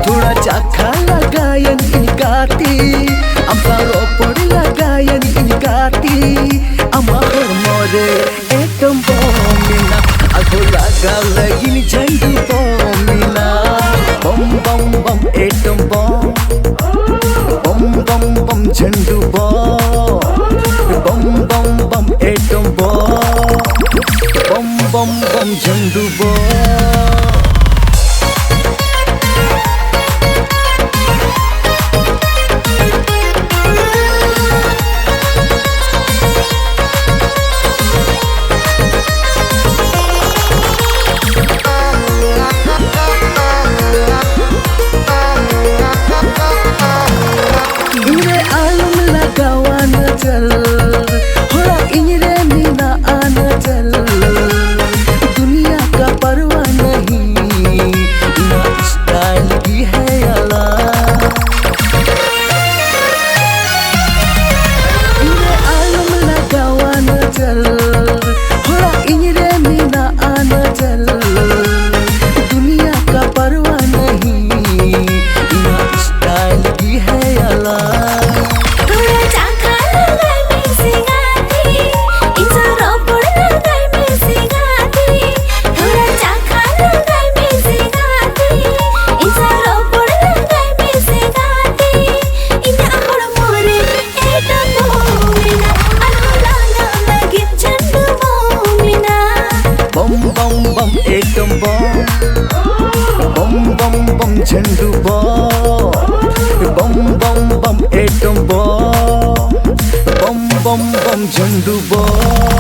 थोडा चाखा लगायन inikati ampa ropor लगायन inikati ama hormore etom bomina aku lagal lagi ni jandu bomina bom bom bom etom bom bom bom bom jandu bom bom bom bom etom bom bom bom bom jandu bom दुनिया का परवाह नहीं ना style की है अला इन्हें आलम लगावा न चल होला इन्हें मीना आना चल दुनिया का परवाह नहीं ना स्टाइल की है अला bom bom etom bom bom bom bom jandu bom bom bom bom etom bom bom bom bom jandu bom